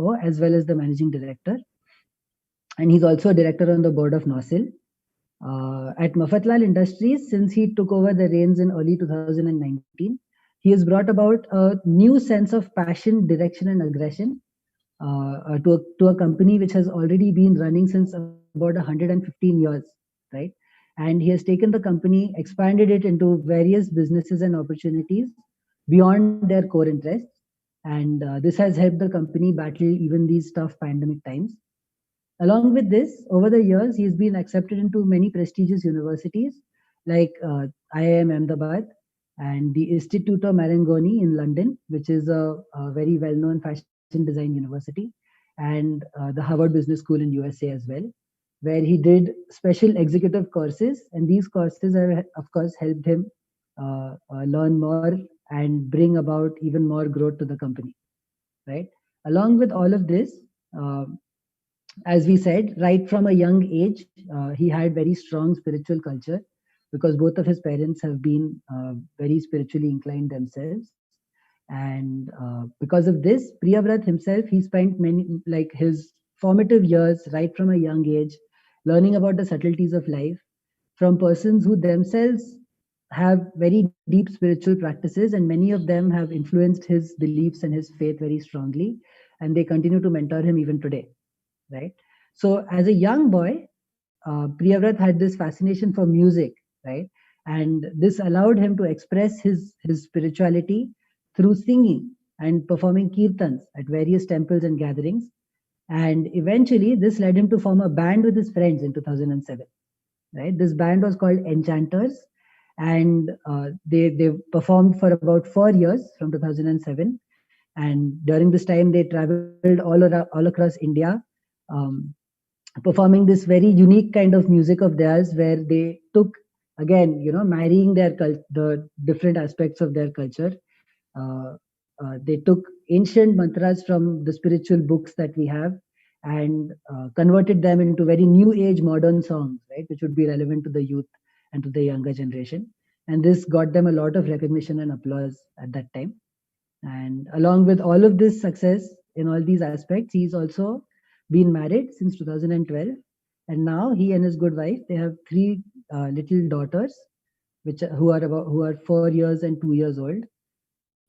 CEO as well as the managing director. And he's also a director on the board of Nocil. At Mafatlal Industries, since he took over the reins in early 2019, he has brought about a new sense of passion, direction, and aggression to a company which has already been running since about 115 years, right? And he has taken the company, expanded it into various businesses and opportunities beyond their core interests. And this has helped the company battle even these tough pandemic times. Along with this, over the years, he's been accepted into many prestigious universities like IIM Ahmedabad and the Istituto Marangoni in London, which is a very well-known fashion design university, and the Harvard Business School in USA as well, where he did special executive courses. And these courses have, of course, helped him learn more and bring about even more growth to the company, right? Along with all of this, as we said, right from a young age, he had very strong spiritual culture because both of his parents have been very spiritually inclined themselves. And because of this, Priyabrat himself, he spent many, like his formative years right from a young age, learning about the subtleties of life from persons who themselves have very deep spiritual practices, and many of them have influenced his beliefs and his faith very strongly, and they continue to mentor him even today, right? So as a young boy, Priyavrat had this fascination for music, right? And this allowed him to express his spirituality through singing and performing kirtans at various temples and gatherings. And eventually, this led him to form a band with his friends in 2007, right? This band was called Enchanters, and they performed for about 4 years from 2007. And during this time, they traveled all across India, um, performing this very unique kind of music of theirs, where they took, again, marrying the different aspects of their culture. Uh, they took ancient mantras from the spiritual books that we have and converted them into very new age modern songs, right, which would be relevant to the youth and to the younger generation. And this got them a lot of recognition and applause at that time. And along with all of this success in all these aspects, he's also been married since 2012. And now he and his good wife, they have three little daughters, who are 4 years and 2 years old.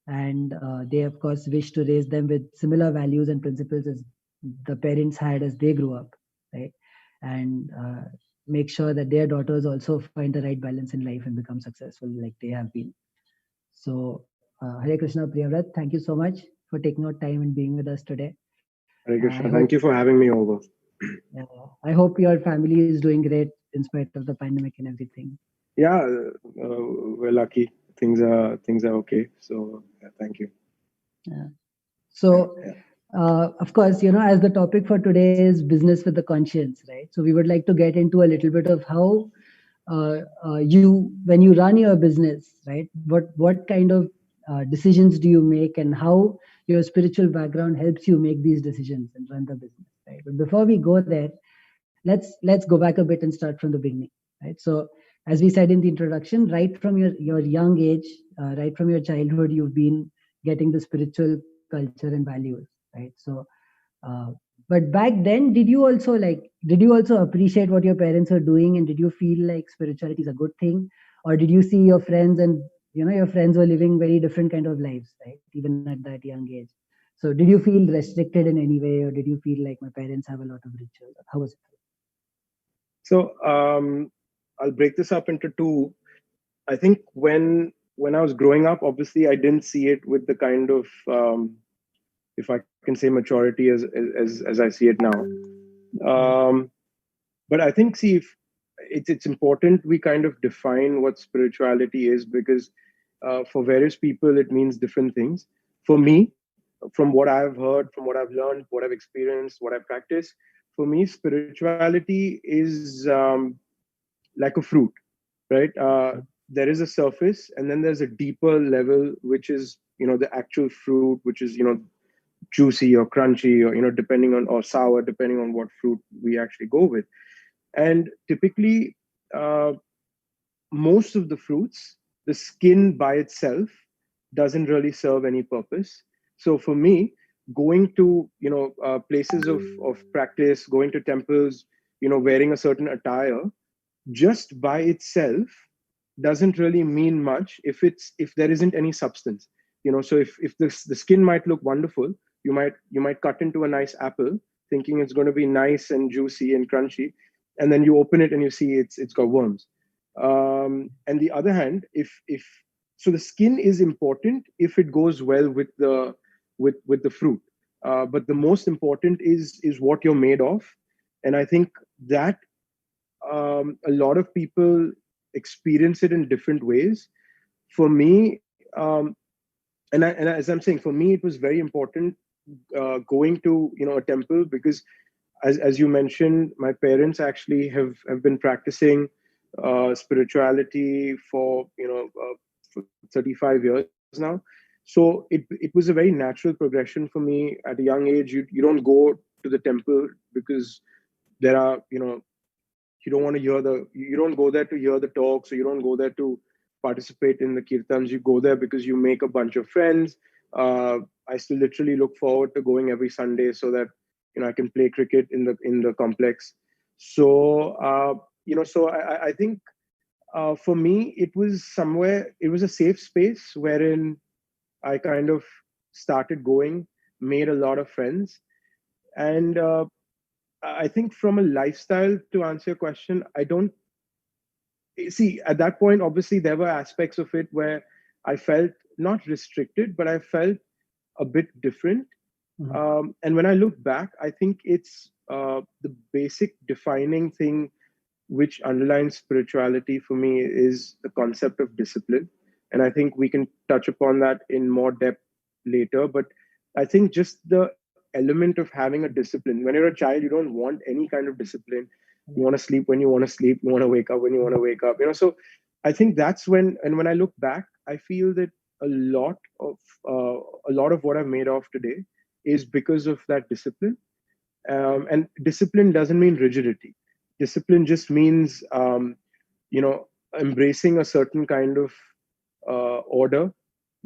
And they, of course, wish to raise them with similar values and principles as the parents had as they grew up, right? And make sure that their daughters also find the right balance in life and become successful like they have been. So, Hare Krishna, Priyabrat, thank you so much for taking out time and being with us today. Hare Krishna, thank you for having me over. I hope your family is doing great in spite of the pandemic and everything. Yeah, we're lucky. Things are okay. So thank you. Yeah. So, of course, as the topic for today is business with the conscience, right? So we would like to get into a little bit of how when you run your business, right? What kind of decisions do you make, and how your spiritual background helps you make these decisions and run the business, right? But before we go there, let's go back a bit and start from the beginning, right? So as we said in the introduction, right from your young age, right from your childhood, you've been getting the spiritual culture and values, right? So uh, but back then, did you also appreciate what your parents were doing, and did you feel like spirituality is a good thing, or did you see your friends and your friends were living very different kind of lives, right, even at that young age? So did you feel restricted in any way, or did you feel like my parents have a lot of rituals? How was it? So I'll break this up into two. I think when I was growing up, obviously I didn't see it with the kind of if I can say maturity as I see it now. But I think, see, if it's important we kind of define what spirituality is, because for various people it means different things. For me, from what I've heard, from what I've learned, what I've experienced, what I've practiced, for me, spirituality is like a fruit, right? There is a surface, and then there's a deeper level, which is the actual fruit, which is juicy or crunchy, or depending on, or sour, depending on what fruit we actually go with. And typically, most of the fruits, the skin by itself doesn't really serve any purpose. So for me, going to places of practice, going to temples, wearing a certain attire, just by itself doesn't really mean much if there isn't any substance. So if the skin might look wonderful, you might cut into a nice apple thinking it's going to be nice and juicy and crunchy, and then you open it and you see it's got worms. And the other hand, if so the skin is important if it goes well with the fruit. But the most important is what you're made of. And I think that a lot of people experience it in different ways. For me, and as I'm saying, for me, it was very important going to a temple, because as you mentioned, my parents actually have been practicing spirituality for 35 years now. So it was a very natural progression for me. At a young age, you don't go to the temple because there are you don't go there to hear the talks, or you don't go there to participate in the kirtans. You go there because you make a bunch of friends. I still literally look forward to going every Sunday so that I can play cricket in the complex. So I think for me it was a safe space wherein I kind of started going, made a lot of friends. And I think from a lifestyle, to answer your question, I don't see at that point. Obviously, there were aspects of it where I felt not restricted, but I felt a bit different. Mhm. And when I look back, I think it's the basic defining thing which underlines spirituality for me is the concept of discipline. And I think we can touch upon that in more depth later. But I think just the element of having a discipline. When you're a child, you don't want any kind of discipline. You want to sleep when you want to sleep. You want to wake up when you want to wake up. So I think that's when I look back, I feel that a lot of what I've made of today is because of that discipline. And discipline doesn't mean rigidity. Discipline just means embracing a certain kind of order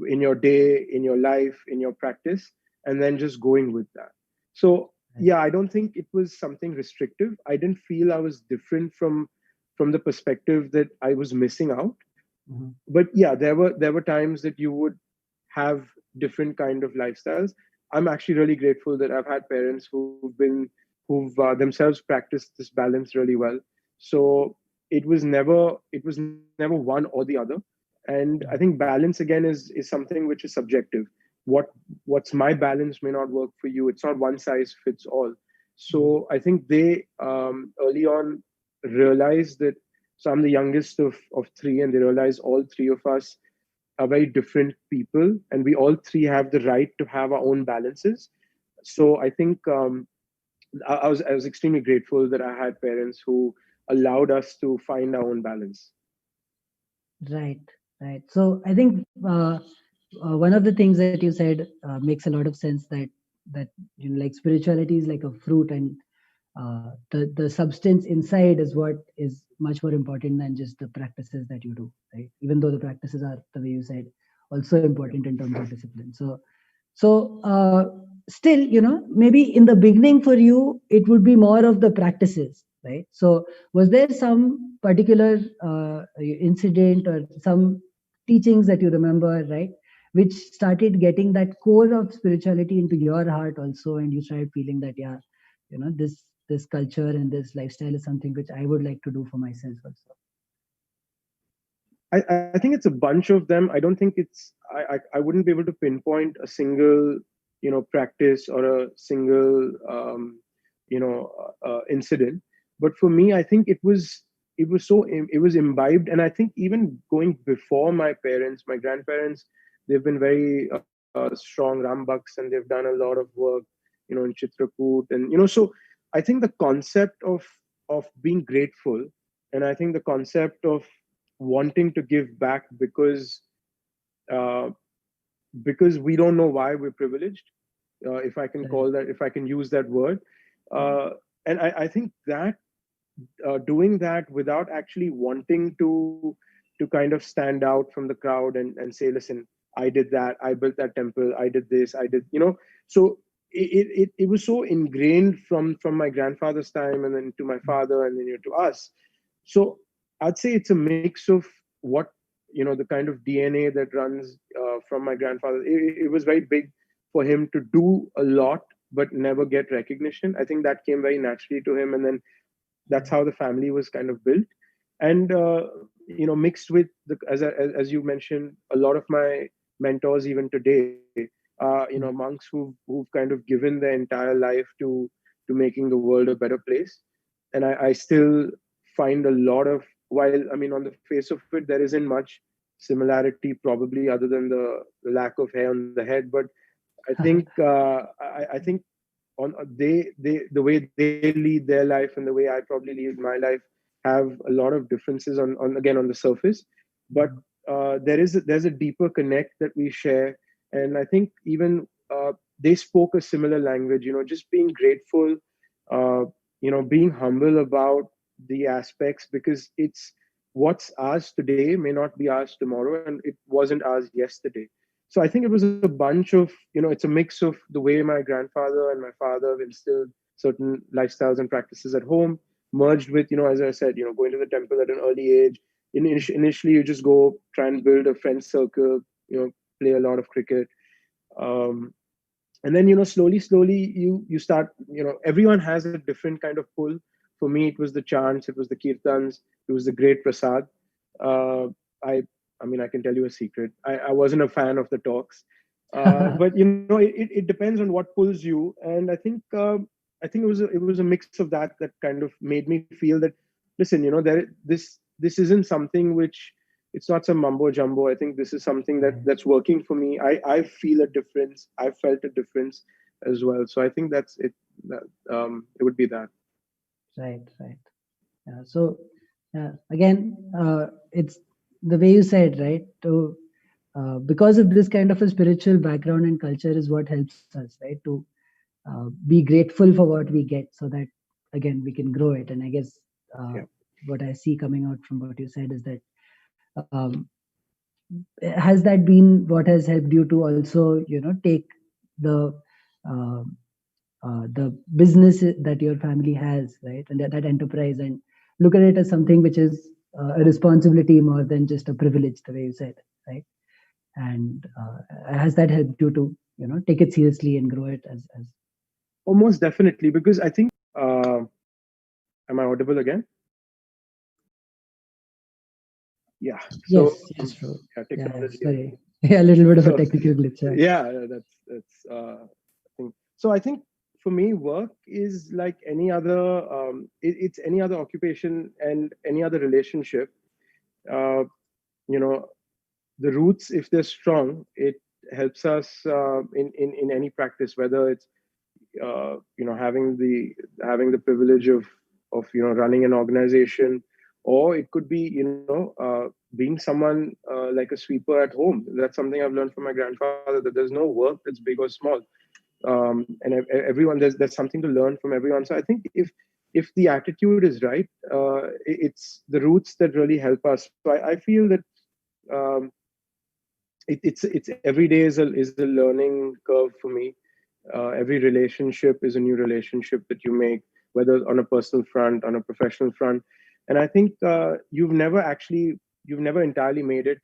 in your day, in your life, in your practice, and then just going with that. So Right. yeah, I don't think it was something restrictive. I didn't feel I was different from the perspective that I was missing out. Mhm. But yeah, there were times that you would have different kind of lifestyles. I'm actually really grateful that I've had parents who've themselves practiced this balance really well. So it was never one or the other. And I think balance again is something which is subjective. What's my balance may not work for you. It's not one size fits all. Mhm. So I think they early on realized that. So I'm the youngest of three, and they realize all three of us are very different people, and we all three have the right to have our own balances. So I think I was extremely grateful that I had parents who allowed us to find our own balance. Right, right. So I think one of the things that you said makes a lot of sense, that like spirituality is like a fruit, and the substance inside is what is much more important than just the practices that you do, right? Even though the practices are, the way you said, also important in terms of discipline. So still, maybe in the beginning for you, it would be more of the practices, right? So was there some particular incident or some teachings that you remember, right, which started getting that core of spirituality into your heart also, and you started feeling that, yeah, this culture and this lifestyle is something which I would like to do for myself also. I think it's a bunch of them. I don't think I wouldn't be able to pinpoint a single practice or a single incident. But for me, I think it was imbibed. And I think even going before my parents, my grandparents, they've been very strong Rambaks, and they've done a lot of work in Chitrakoot. And so I think the concept of being grateful, and I think the concept of wanting to give back uh, because we don't know why we're privileged, if I can Correct. call that, if I can use that word. uh, and I think that doing that without actually wanting to kind of stand out from the crowd and say, listen, I did that, I built that temple, I did this, I did. So it was so ingrained from my grandfather's time, and then to my father, and then to us. So I'd say it's a mix of what, the kind of DNA that runs from my grandfather. It was very big for him to do a lot but never get recognition. I think that came very naturally to him, and then that's how the family was kind of built. And mixed with as you mentioned, a lot of my mentors even today, monks who've kind of given their entire life to making the world a better place. And I still find a lot of, while I mean, on the face of it, there isn't much similarity probably, other than the lack of hair on the head. But I think I think on the way they lead their life and the way I probably lead my life have a lot of differences on again on the surface. But there's a deeper connect that we share. And I think even they spoke a similar language, just being grateful, being humble about the aspects, because it's what's ours today may not be ours tomorrow, and it wasn't ours yesterday. So I think it was a bunch of, it's a mix of the way my grandfather and my father instilled certain lifestyles and practices at home, merged with, as I said, going to the temple at an early age. Initially, you just go try and build a friend circle, play a lot of cricket. And then, slowly you start, everyone has a different kind of pull. For me, it was the chants, it was the kirtans, it was the great prasad. uh, i I mean, I can tell you a secret. I wasn't a fan of the talks. But it depends on what pulls you. And I think it was a mix of that kind of made me feel that, listen, this isn't something which, it's not some mumbo jumbo. I think this is something that's working for me. I feel a difference. I felt a difference as well. So I think that's it. It would be that. Right. Yeah. So again, it's the way you said, right? To because of this kind of a spiritual background and culture is what helps us, right? To be grateful for what we get, so that again we can grow it. And I guess Yeah. what I see coming out from what you said is that um, has that been what has helped you to also, take the uh, the business that your family has, right, and that enterprise, and look at it as something which is a responsibility more than just a privilege, the way you said, right? And has that helped you to, take it seriously and grow it as Almost definitely, because I think, am I audible again? Yeah. So yes, true. yeah, Yeah, technology, I sorry. think. Yeah, a little bit of a So technical glitch. Yeah. yeah, that's thing. So I think for me, work is like any other. It's any other occupation and any other relationship. Uh, you know, the roots, if they're strong, it helps us in any practice, whether it's having the privilege of running an organization, or it could be being someone like a sweeper at home. That's something I've learned from my grandfather, that there's no work that's big or small. And everyone, there's something to learn from everyone. So I think if the attitude is right, it's the roots that really help us. So I feel that um, it's every day is a learning curve for me. Every relationship is a new relationship that you make, whether on a personal front, on a professional front. And I think you've never entirely made it.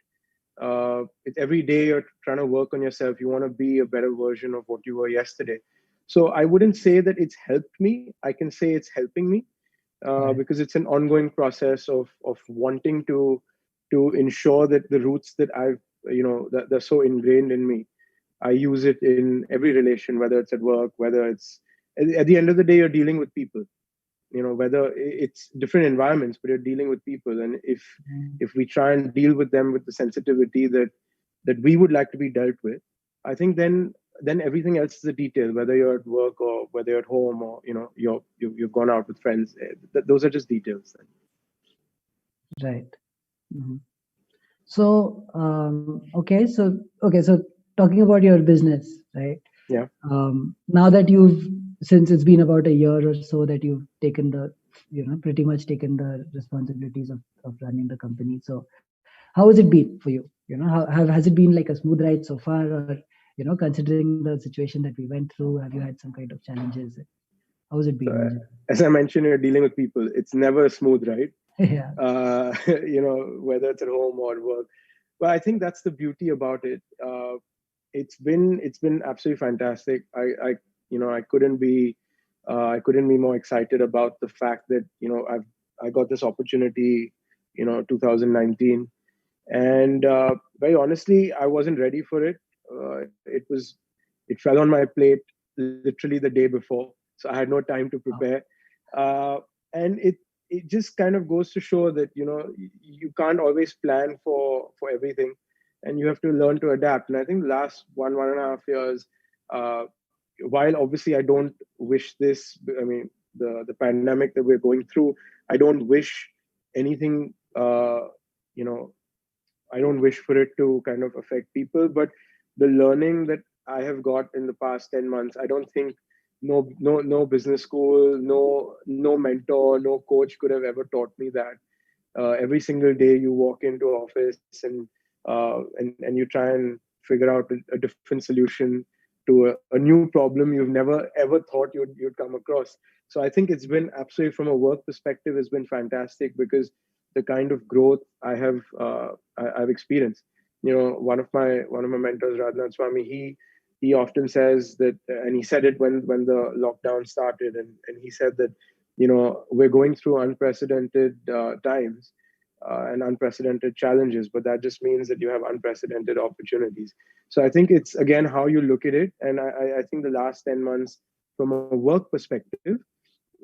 It's every day you're trying to work on yourself. You want to be a better version of what you were yesterday. So I wouldn't say that it's helped me. I can say it's helping me, Right. because it's an ongoing process of wanting to ensure that the roots that that they're so ingrained in me, I use it in every relation, whether it's at work, whether it's at the end of the day, you're dealing with people. Whether it's different environments, but you're dealing with people. And if we try and deal with them with the sensitivity that we would like to be dealt with, I think then everything else is a detail. Whether you're at work or whether you're at home, or you've gone out with friends, those are just details. Then. Right. Mhm. So, so talking about your business, right? Yeah. Now that since it's been about a year or so that you've taken pretty much taken the responsibilities of running the company. So, how has it been for you? Has it been like a smooth ride so far, or considering the situation that we went through, have you had some kind of challenges? How's it So, been? as I mentioned, you're dealing with people. It's never a smooth ride, Yeah. whether it's at home or work. But I think that's the beauty about it. It's been absolutely fantastic. I couldn't be more excited about the fact that I got this opportunity, 2019, and very honestly, I wasn't ready for it. It fell on my plate literally the day before, so I had no time to Wow. prepare. uh, and it just kind of goes to show that you can't always plan for everything, and you have to learn to adapt. And I think the last 1.5 years, uh, while obviously I don't wish this, I mean, the pandemic that we're going through, I don't wish anything, you know I don't wish for it to kind of affect people, but the learning that I have got in the past 10 months, I don't think no business school, no mentor, no coach could have ever taught me that. Every single day you walk into office, and you try and figure out a different solution to a new problem you've never ever thought you'd come across. So I think it's been absolutely, from a work perspective, has been fantastic, because the kind of growth I've experienced. One of my mentors, Radhanath Swami, he often says that, and he said it when the lockdown started, and he said that we're going through unprecedented times, and unprecedented challenges, but that just means that you have unprecedented opportunities. So I think it's, again, how you look at it. And I think the last 10 months, from a work perspective,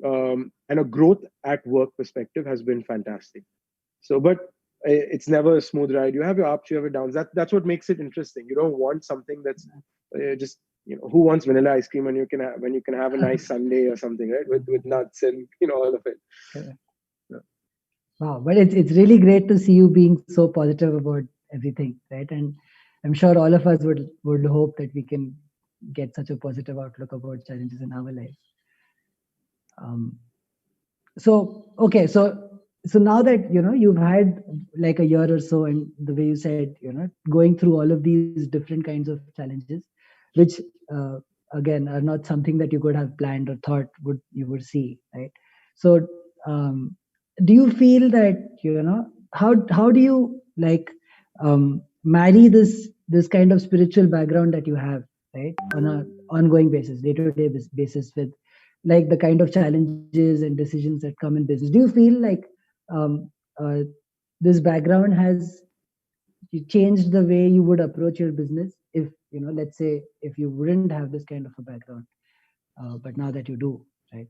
and a growth at work perspective, has been fantastic. So, but it's never a smooth ride. You have your ups, you have your downs. That's what makes it interesting. You don't want something that's just, who wants vanilla ice cream when you can have a nice sundae or something, right? With nuts and all of it. Correct. Yeah. Wow, but it's really great to see you being so positive about everything, right? And I'm sure all of us would hope that we can get such a positive outlook about challenges in our life. Um, so okay, so now that you've had like a year or so, and the way you said, going through all of these different kinds of challenges, which uh, again are not something that you could have planned or thought you would see, right? So um, do you feel that how do you like marry this kind of spiritual background that you have, right, on a ongoing basis, day-to-day basis, with like the kind of challenges and decisions that come in business? Do you feel like um, uh, this background has changed the way you would approach your business, if let's say, if you wouldn't have this kind of a background, but now that you do, right?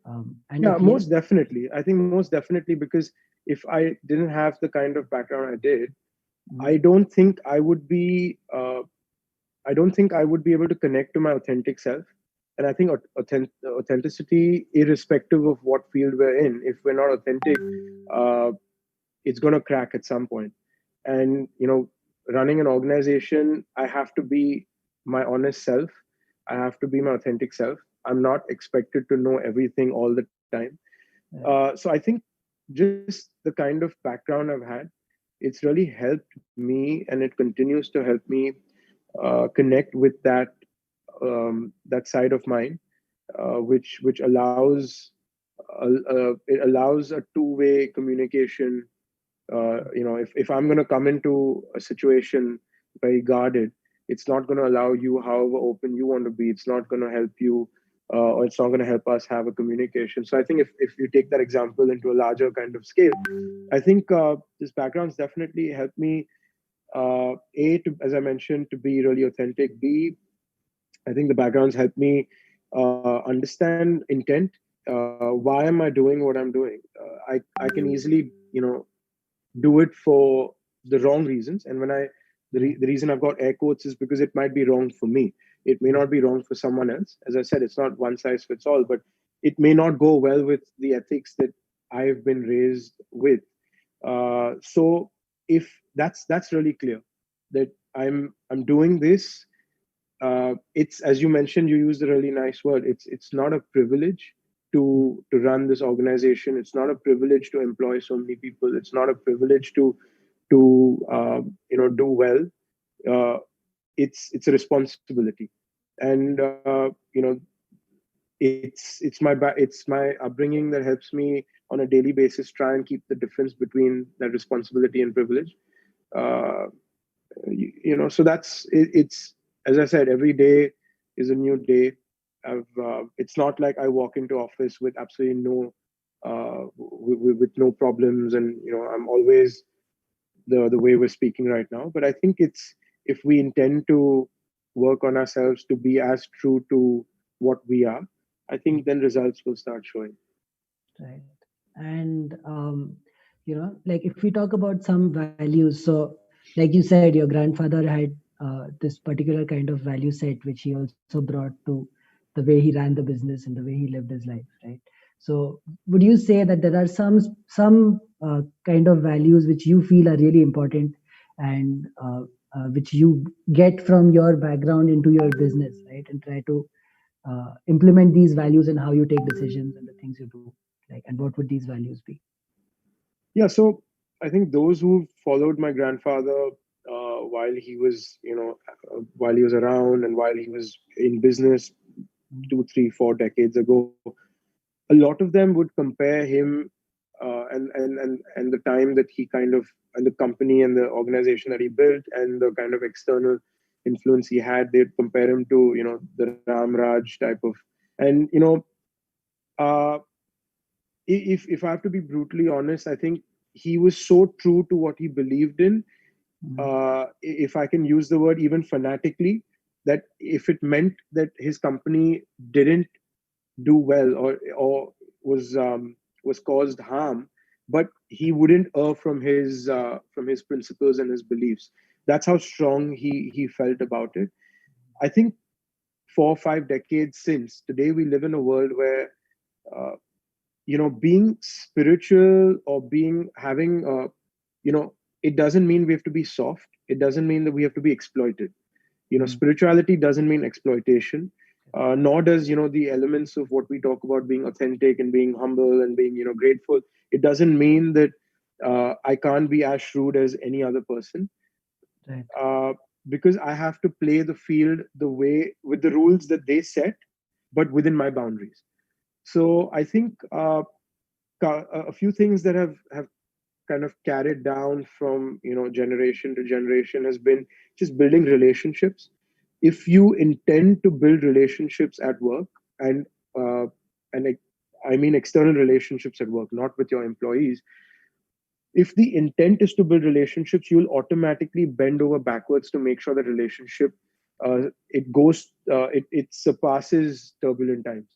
And Yeah, if yes. most definitely. I think most definitely, because if I didn't have the kind of background I did, Mhm. I don't think I would be. I don't think I would be able to connect to my authentic self. And I think authenticity, irrespective of what field we're in, if we're not authentic, uh, it's going to crack at some point. And running an organization, I have to be my honest self. I have to be my authentic self. I'm not expected to know everything all the time. Right. So I think just the kind of background I've had, it's really helped me, and it continues to help me connect with that side of mine, which allows it allows a two-way communication. If I'm going to come into a situation very guarded, it's not going to allow you, however open you want to be, it's not going to help you, or it's not going to help us have a communication. So I think if you take that example into a larger kind of scale, I think this background's definitely helped me, as I mentioned, to be really authentic. B, I think the backgrounds help me understand intent. Why am I doing what I'm doing? I can easily, do it for the wrong reasons. And Yeah. the reason I've got air quotes is because it might be wrong for me. It may not be wrong for someone else. As I said, it's not one size fits all, but it may not go well with the ethics that I've been raised with. So if that's really clear, that I'm doing this, it's, as you mentioned, you used a really nice word. It's not a privilege to run this organization. It's not a privilege to employ so many people. It's not a privilege to do well. Uh, it's a responsibility. And it's my upbringing that helps me on a daily basis try and keep the difference between that responsibility and privilege. uh, so that's it's, as I said, every day is a new day. It's not like I walk into office with absolutely no with no problems, and I'm always the way we're speaking right now. But I think it's, if we intend to work on ourselves to be as true to what we are, I think then results will start showing. Right. And like if we talk about some values, so like you said, your grandfather had this particular kind of value set, which he also brought to the way he ran the business and the way he lived his life, right? So would you say that there are some kind of values which you feel are really important, and which you get from your background into your business, right? And try to implement these values in how you take decisions and the things you do, like, and what would these values be? Yeah, so I think those who followed my grandfather while he was, while he was around and while he was in business Mm. 2, 3, 4 decades ago, a lot of them would compare him and the time that he kind of, and the company and the organization that he built and the kind of external influence he had, they'd compare him to, the Ram Raj type of, and uh, if I have to be brutally honest, I think he was so true to what he believed in. Mm. If I can use the word, even fanatically, that if it meant that his company didn't do well, or was caused harm, but he wouldn't err from his principles and his beliefs. That's how strong he felt about it. I think 4 or 5 decades since, today we live in a world where uh, being spiritual or being having you know it doesn't mean we have to be soft. It doesn't mean that we have to be exploited. Mm. Spirituality doesn't mean exploitation. Nor does the elements of what we talk about, being authentic and being humble and being grateful. It doesn't mean that I can't be as shrewd as any other person, Right. uh, because I have to play the field the way, with the rules that they set, but within my boundaries. So I think a few things that have kind of carried down from generation to generation has been just building relationships. If you intend to build relationships at work, and uh, I mean external relationships at work, not with your employees, if the intent is to build relationships, you'll automatically bend over backwards to make sure that relationship it surpasses turbulent times.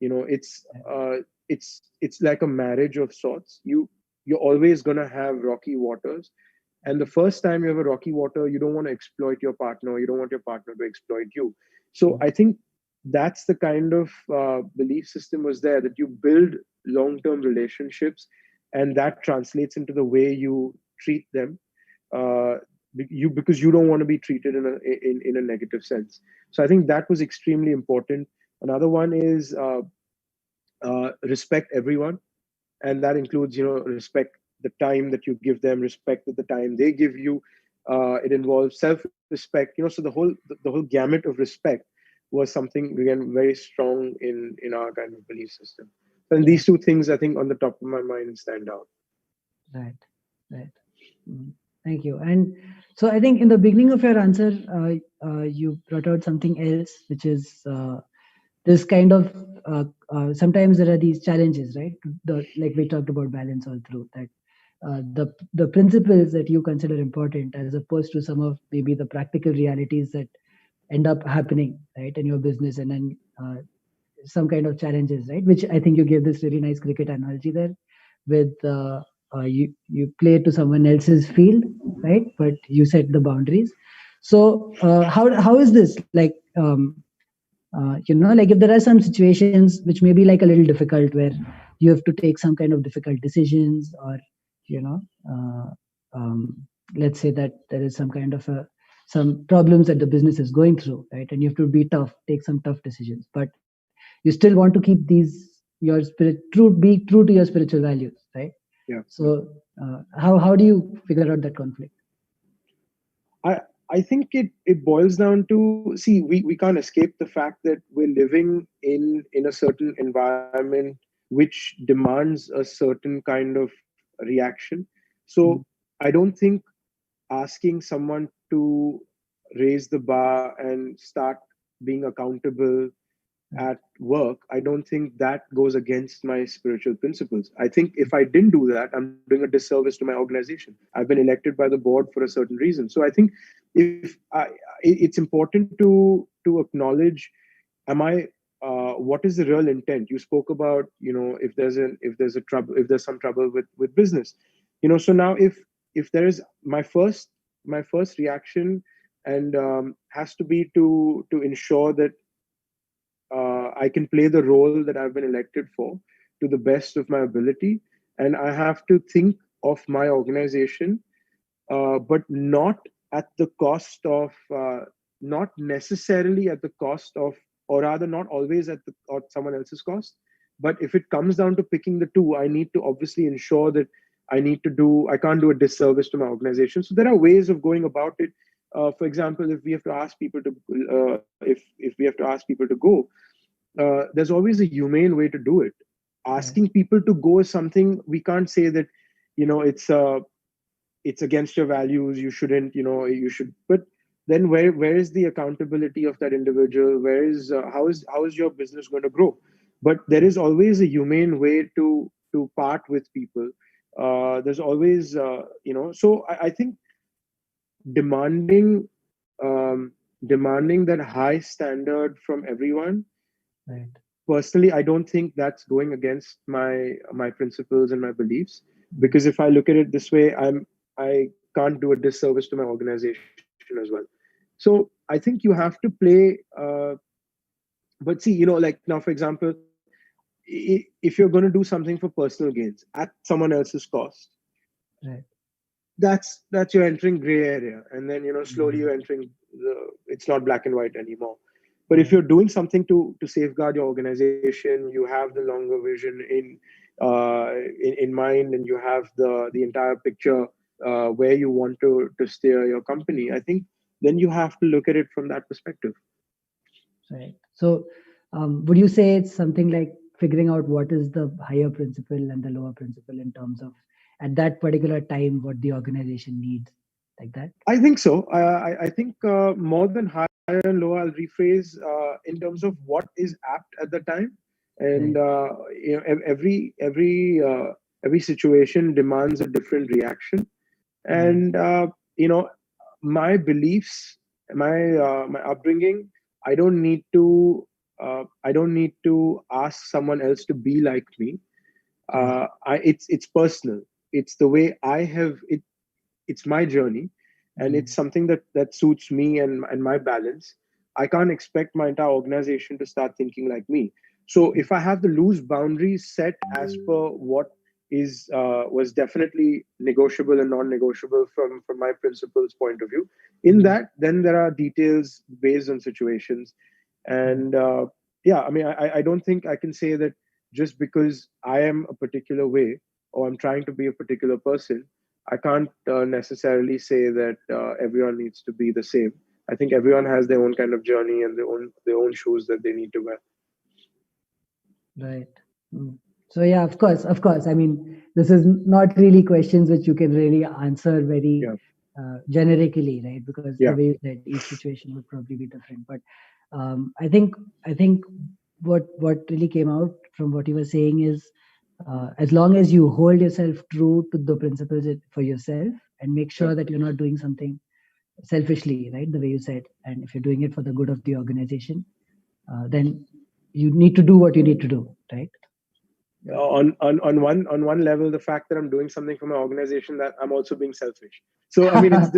It's like a marriage of sorts. You're always going to have rocky waters, and the first time you have a rocky water, you don't want to exploit your partner, you don't want your partner to exploit you. So Mm. I think that's the kind of belief system was there, that you build long-term relationships, and that translates into the way you treat them, uh, because you don't want to be treated in a negative sense. So I think that was extremely important. Another one is respect everyone, and that includes respect the time that you give them, respect at the time they give you. It involves self-respect, so the whole gamut of respect was something, again, very strong in our kind of belief system. And Right. these two things, I think, on the top of my mind stand out. Right. Right. Mm. Thank you. And so I think in the beginning of your answer, you brought out something else, which is this kind of sometimes there are these challenges, right? Like we talked about balance all through that. The principles that you consider important, as opposed to some of maybe the practical realities that end up happening, right, in your business, and then some kind of challenges, right? Which I think you gave this really nice cricket analogy there, with you play to someone else's field, right? But you set the boundaries. So how is this like? Like if there are some situations which may be like a little difficult, where you have to take some kind of difficult decisions, or you know uh, um, let's say that there is some kind of some problems that the business is going through, right? And you have to be tough, take some tough decisions, but you still want to keep these, your spirit true, be true to your spiritual values, right? Yeah. So how do you figure out that conflict? I think it boils down to, see, we can't escape the fact that we're living in a certain environment which demands a certain kind of reaction. So Mm. I don't think asking someone to raise the bar and start being accountable Right. at work, I don't think that goes against my spiritual principles. I think if I didn't do that, I'm doing a disservice to my organization. I've been elected by the board for a certain reason. So I think if it's important to acknowledge, am I what is the real intent? You spoke about, if there's a trouble, if there's some trouble with business, so now if there is, my first reaction and has to be to ensure that I can play the role that I've been elected for to the best of my ability. And I have to think of my organization, but not at the cost of, not necessarily at the cost of, or rather, not always at someone else's cost. But if it comes down to picking the two, I need to obviously ensure that I can't do a disservice to my organization. So there are ways of going about it. For example, if we have to ask people to, if we have to ask people to go, there's always a humane way to do it. Right. Asking people to go is something we can't say that, it's against your values. You shouldn't, you should. But then where is the accountability of that individual? Where is how is your business going to grow? But there is always a humane way to part with people. There's always, So I think demanding demanding that high standard from everyone, Right. personally, I don't think that's going against my principles and my beliefs. Mm. Because if I look at it this way, I can't do a disservice to my organization as well. So I think you have to play, but see, like now, for example, if you're going to do something for personal gains at someone else's cost, Right. that's you're entering gray area, and then slowly you're Mm. entering it's not black and white anymore. But if Right. you're doing something to safeguard your organization, you have the longer vision in mind, and you have the entire picture, where you want to steer your company. I think then you have to look at it from that perspective. Right. So, would you say it's something like figuring out what is the higher principle and the lower principle in terms of at that particular time what the organization needs, like that? I think so. I think more than higher and low, I'll rephrase in terms of what is apt at the time, and Right. every situation demands a different reaction, Right. and my beliefs, my upbringing. I don't need to ask someone else to be like me. Right. It's personal. It's the way I have it. It's my journey, and it's Mm. something that suits me and my balance. I can't expect my entire organization to start thinking like me. So if I have the loose boundaries set as per what is was definitely negotiable and non-negotiable from my principles point of view, in Mm. that, then there are details based on situations. Right. And yeah, I mean, I don't think I can say that just because I am a particular way, or I'm trying to be a particular person, I can't necessarily say that everyone needs to be the same. I think everyone has their own kind of journey and their own shoes that they need to wear. Right. Mm. So yeah, of course. I mean, this is not really questions which you can really answer very Yeah, generically, right? Because the yeah, way you said each situation would probably be different. But I think what really came out from what you were saying is, as long as you hold yourself true to the principles for yourself and make yeah. sure that you're not doing something selfishly, right? The way you said, and if you're doing it for the good of the organization, then you need to do what you need to do, right? Yeah. On one level, the fact that I'm doing something for my organization, that I'm also being selfish. So I mean, Yeah.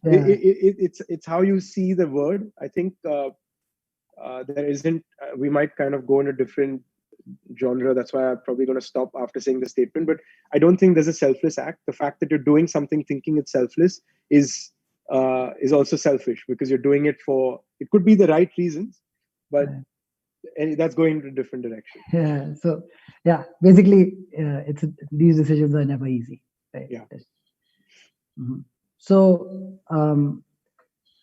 it's how you see the word. I think there isn't. We might kind of go in a different genre. That's why I'm probably going to stop after saying the statement. But I don't think there's a selfless act. The fact that you're doing something thinking it's selfless is also selfish, because you're doing it for, it could be the right reasons, but Right. that's going in a different direction. Yeah. So yeah, basically, it's these decisions are never easy, right? Yeah. Mhm. So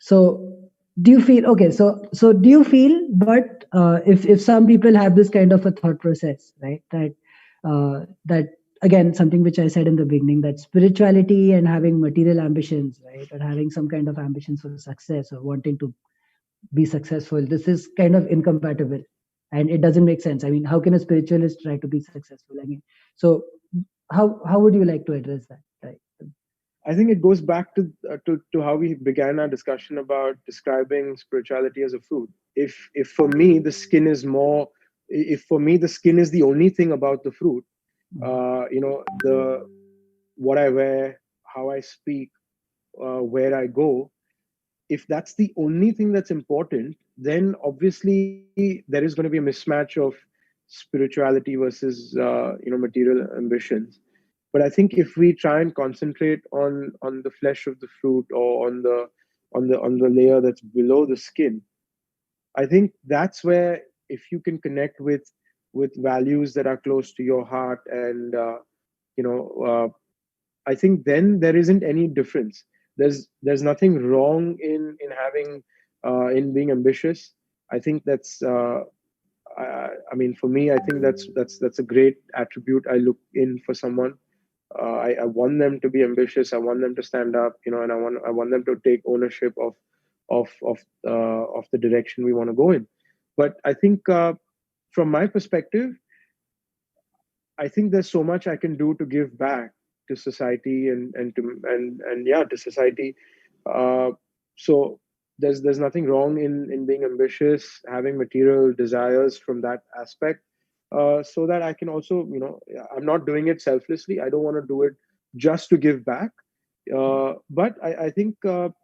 So do you feel okay? So do you feel? But if some people have this kind of a thought process, right? That again something which I said in the beginning, that spirituality and having material ambitions, right, or having some kind of ambitions for success or wanting to be successful, this is kind of incompatible, and it doesn't make sense. I mean, how can a spiritualist try to be successful? I mean, so how would you like to address that? Right. I think it goes back to how we began our discussion about describing spirituality as a fruit. If for me the skin is more, if for me the skin is the only thing about the fruit, the what I wear, how I speak, where I go, if that's the only thing that's important, then obviously there is going to be a mismatch of spirituality versus material ambitions. But I think if we try and concentrate on the flesh of the fruit, or on the layer that's below the skin, I think that's where, if you can connect with values that are close to your heart, and you know I think then there isn't any difference. There's nothing wrong in having in being ambitious. I think that's I mean, for me, I think that's a great attribute I look in for someone. I want them to be ambitious. I want them to stand up, and I want them to take ownership of the direction we want to go in. But I think from my perspective, I think there's so much I can do to give back to society, and yeah, to society. Uh, so there's nothing wrong in being ambitious, having material desires from that aspect. So that I can also, I'm not doing it selflessly. I don't want to do it just to give back. But I think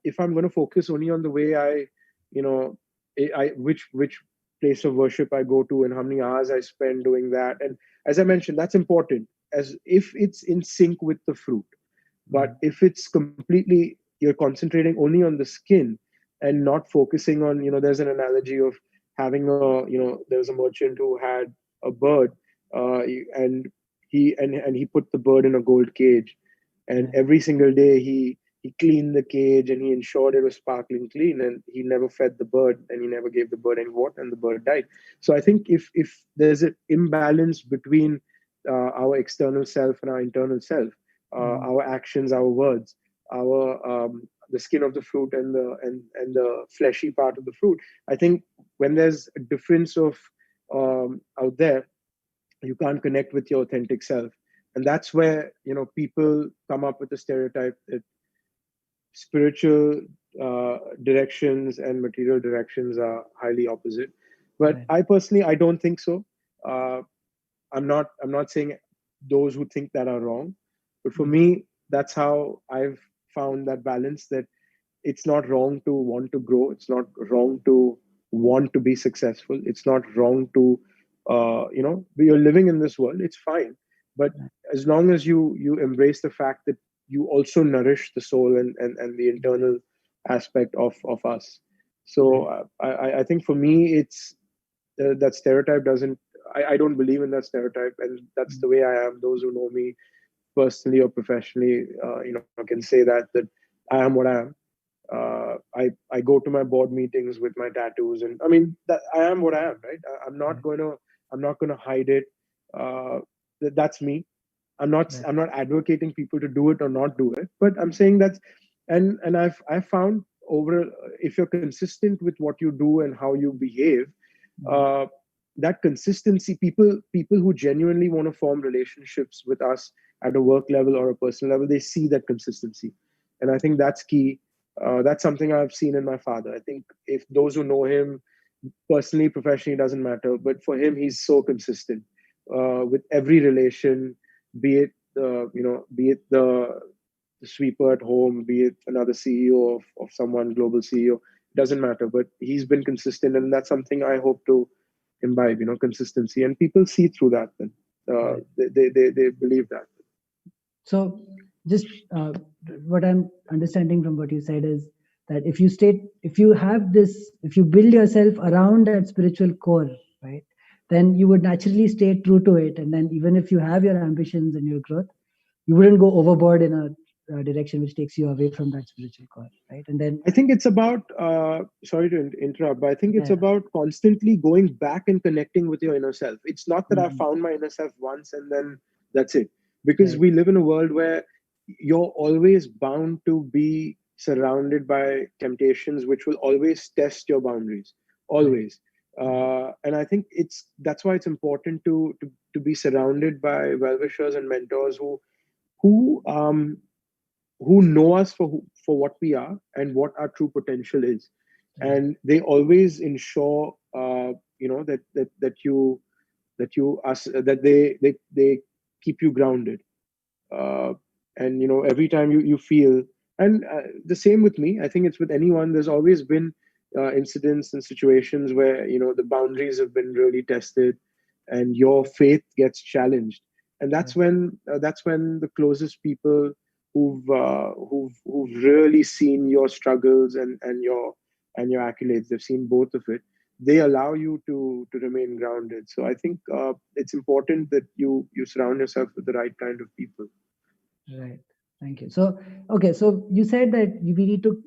if I'm going to focus only on the way you know, which place of worship I go to and how many hours I spend doing that, and as I mentioned, that's important, as if it's in sync with the fruit. But if it's completely, you're concentrating only on the skin and not focusing on, there's an analogy of having there was a merchant who had a bird, and he put the bird in a gold cage, and every single day he cleaned the cage and he ensured it was sparkling clean, and he never fed the bird, and he never gave the bird any water, and the bird died. So I think if there's an imbalance between our external self and our internal self, our actions, our words, our the skin of the fruit and the fleshy part of the fruit, I think when there's a difference of out there, you can't connect with your authentic self. And that's where people come up with the stereotype that spiritual directions and material directions are highly opposite. But Right. I personally, I don't think so. uh, I'm not saying those who think that are wrong, but for me, that's how I've found that balance, that it's not wrong to want to grow, it's not wrong to want to be successful, it's not wrong to you're living in this world, it's fine. But as long as you embrace the fact that you also nourish the soul and the internal aspect of us. So I think for me, it's that stereotype doesn't, I don't believe in that stereotype, and that's the way I am. Those who know me personally or professionally, can say that I am what I am. I go to my board meetings with my tattoos, and I mean that I am what I am, right? I'm not going to hide it. Uh, that's me. I'm not advocating people to do it or not do it, but I'm saying that's, and I've found over, if you're consistent with what you do and how you behave, uh, that consistency, people who genuinely want to form relationships with us at a work level or a personal level, they see that consistency, and I think that's key. That's something I've seen in my father. I think if those who know him personally, professionally, doesn't matter, but for him, he's so consistent with every relation, be it the sweeper at home, be it another CEO of someone, global CEO, it doesn't matter. But he's been consistent, and that's something I hope to imbibe, consistency, and people see through that. Then Right. they believe that. So, just what I'm understanding from what you said is that if you build yourself around that spiritual core, right, then you would naturally stay true to it. And then even if you have your ambitions and your growth, you wouldn't go overboard in a direction which takes you away from that spiritual core, right? And then I think it's about, sorry to interrupt, but I think it's yeah, about constantly going back and connecting with your inner self. It's not that I mhm, found my inner self once and then that's it. Because right, we live in a world where you're always bound to be surrounded by temptations which will always test your boundaries, right, always. And I think that's why it's important to be surrounded by well-wishers and mentors who know us for what we are and what our true potential is, right, and they always ensure that you us that they keep you grounded, uh, and every time you feel, and the same with me. I think it's with anyone. There's always been incidents and situations where the boundaries have been really tested and your faith gets challenged, and right, that's when the closest people who've really seen your struggles and your accolades, they've seen both of it, they allow you to remain grounded. So I think it's important that you surround yourself with the right kind of people. right. Thank you. So, okay, so you said that we need to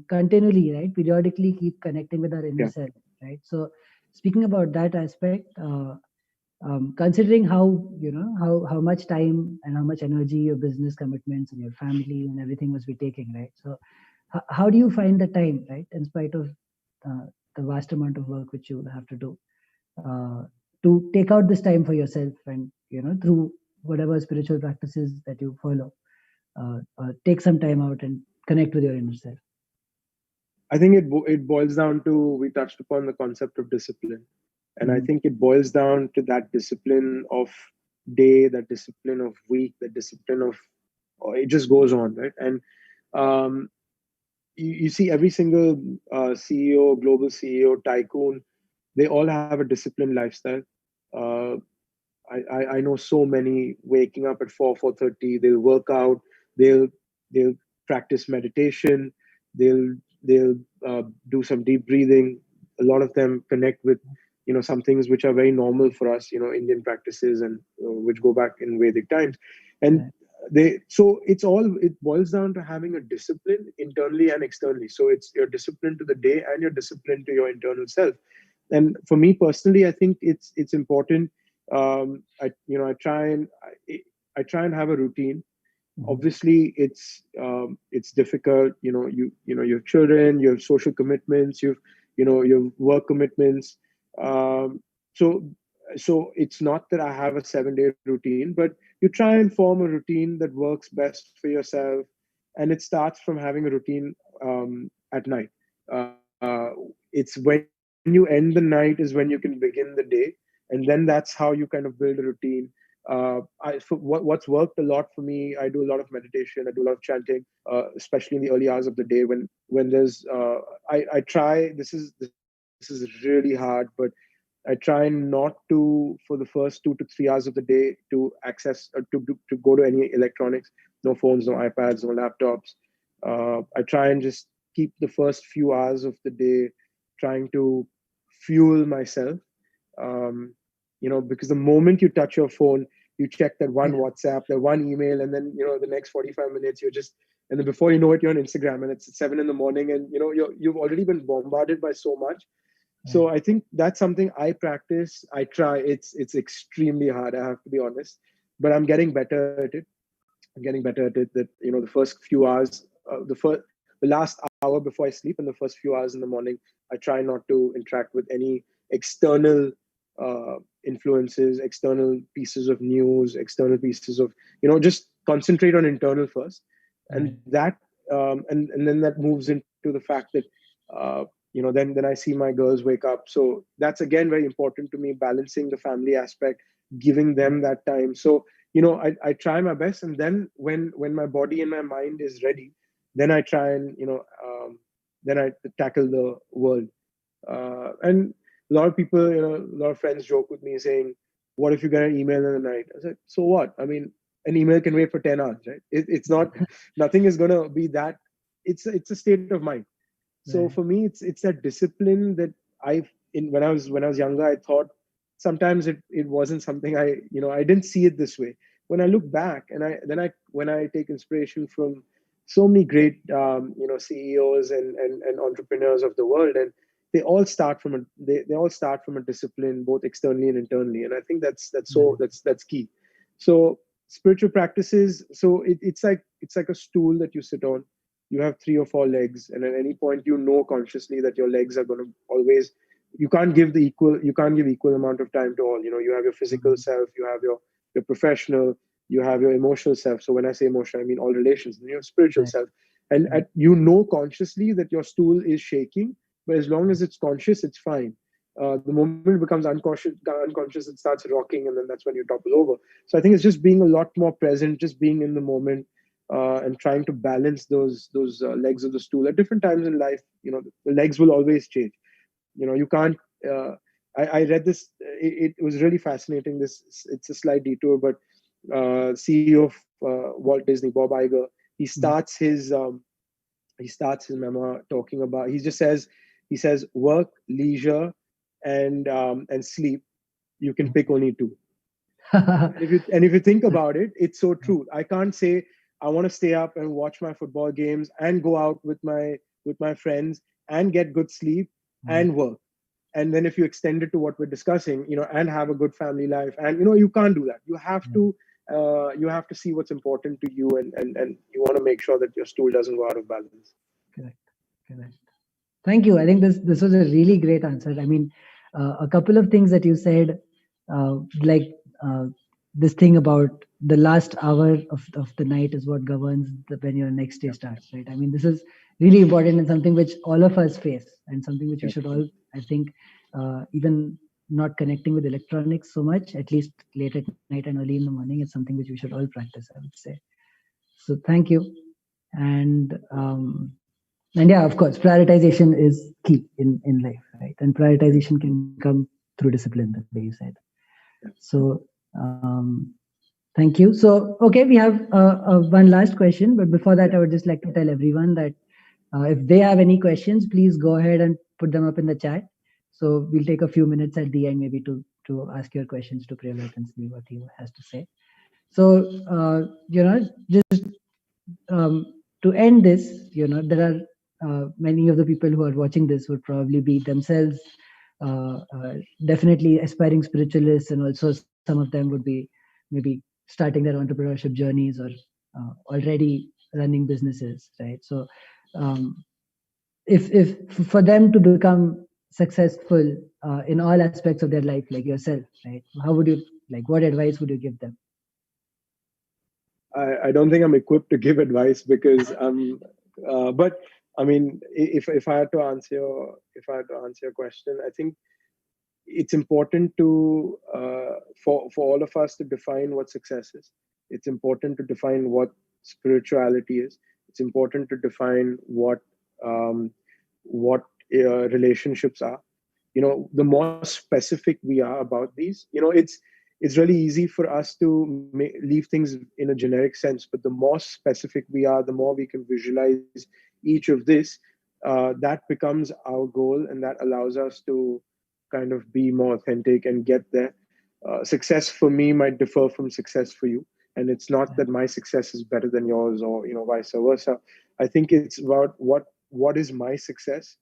continually, right, periodically keep connecting with our inner Yeah. self, right? So, speaking about that aspect, considering how how much time and how much energy your business commitments and your family and everything must be taking, right? So, how do you find the time, right, in spite of uh, the vast amount of work which you have to do, uh, to take out this time for yourself and through whatever spiritual practices that you follow, take some time out and connect with your inner self. I think it boils down to, we touched upon the concept of discipline, and I Mhm. think it boils down to that discipline of day, that discipline of week, that discipline of, it just goes on, right? And um, you see every single CEO, global CEO, tycoon, they all have a disciplined lifestyle. Uh, I know so many waking up at 4:30. They'll work out. They'll they'll practice meditation. They'll they'll do some deep breathing. A lot of them connect with some things which are very normal for us, Indian practices, and which go back in Vedic times. And Right, it boils down to having a discipline internally and externally. So it's your discipline to the day and your discipline to your internal self. And for me personally, I think it's important. I try and have a routine. mhm, Obviously it's difficult. You have children, you have social commitments, you have work commitments. Um, so so it's not that I have a 7-day routine, but you try and form a routine that works best for yourself. And it starts from having a routine at night. It's when you end the night is when you can begin the day, and then that's how you kind of build a routine. What's worked a lot for me, I do a lot of meditation, I do a lot of chanting, especially in the early hours of the day, when there's I try, this is really hard, but I try not to, for the first 2 to 3 hours of the day, to access to go to any electronics. No phones, no iPads, no laptops. I try and just keep the first few hours of the day trying to fuel myself. Because the moment you touch your phone, you check that one yeah, WhatsApp, that one email, and then the next 45 minutes you're just, and then before you know it, you're on Instagram, and it's 7 in the morning, and you've already been bombarded by so much. So right, I think that's something I practice. I try. It's extremely hard, I have to be honest, but I'm getting better at it. I'm getting better at it. That the first few hours, the last hour before I sleep, and the first few hours in the morning, I try not to interact with any external influences, external pieces of news, external pieces of, just concentrate on internal first, and right, then that moves into the fact that then I see my girls wake up. So that's again very important to me, balancing the family aspect, giving them right, that time. So I try my best, and then when my body and my mind is ready, then I try and then I tackle the world. And a lot of people, a lot of friends joke with me saying, what if you get an email in the night? I said, so what? I mean, an email can wait for 10 hours, right? It's not, nothing is going to be that. It's a state of mind. So for right, me, it's that discipline that when I was younger, I thought sometimes it wasn't something I didn't see it this way. when I look back, and when I take inspiration from so many great CEOs and entrepreneurs of the world, and they all start from a discipline, both externally and internally. And I think that's key. So spiritual practices, so it's like a stool that you sit on. You have three or four legs, and at any point you know consciously that your legs are going to always, you can't give equal amount of time to all. You have your physical self, you have your professional, you have your emotional self. So when I say emotional, I mean all relations, and your spiritual Right. self. And you know consciously that your stool is shaking, but as long as it's conscious, it's fine. The moment it becomes unconscious, it starts rocking, and then that's when you topple over. So I think it's just being a lot more present, just being in the moment, and trying to balance those legs of the stool at different times in life. The legs will always change. You can't. Uh, I read this. It was really fascinating. It's a slight detour, but CEO of Walt Disney, Bob Iger, he starts his memoir talking about. He says work, leisure, and sleep. You can pick only two. And if you think about it, it's so true. I can't say I want to stay up and watch my football games and go out with my friends and get good sleep and work. And then if you extend it to what we're discussing, and have a good family life, and you can't do that. You have to see what's important to you, and you want to make sure that your stool doesn't go out of balance. Correct. Correct. Thank you. I think this was a really great answer. I mean, a couple of things that you said, like this thing about the last hour of the night is what governs when your next day starts, right? I mean, this is really important and something which all of us face, and something which we should all, I think, even not connecting with electronics so much, at least late at night and early in the morning, is something which we should all practice, I would say. So thank you. And yeah, of course, prioritization is key in life, right? And prioritization can come through discipline, the way you said. So thank you. So okay, we have one last question, but before that, I would just like to tell everyone that if they have any questions, please go ahead and put them up in the chat. So we'll take a few minutes at the end, maybe to ask your questions to Priyabrat and see what he has to say. So just to end this, there are many of the people who are watching this would probably be themselves definitely aspiring spiritualists, and also some of them would be maybe starting their entrepreneurship journeys, or already running businesses, right? So if for them to become successful in all aspects of their life, like yourself, right, how would you, like, what advice would you give them? I don't think I'm equipped to give advice because but I mean, if I had to answer your question, I think it's important to for all of us to define what success is. It's important to define what spirituality is. It's important to define what relationships are. The more specific we are about these, it's really easy for us to leave things in a generic sense. But the more specific we are, the more we can visualize each of this. That becomes our goal, and that allows us to kind of be more authentic and get there. Success for me might differ from success for you, and it's not that my success is better than yours, or vice versa. I think it's about what is my success,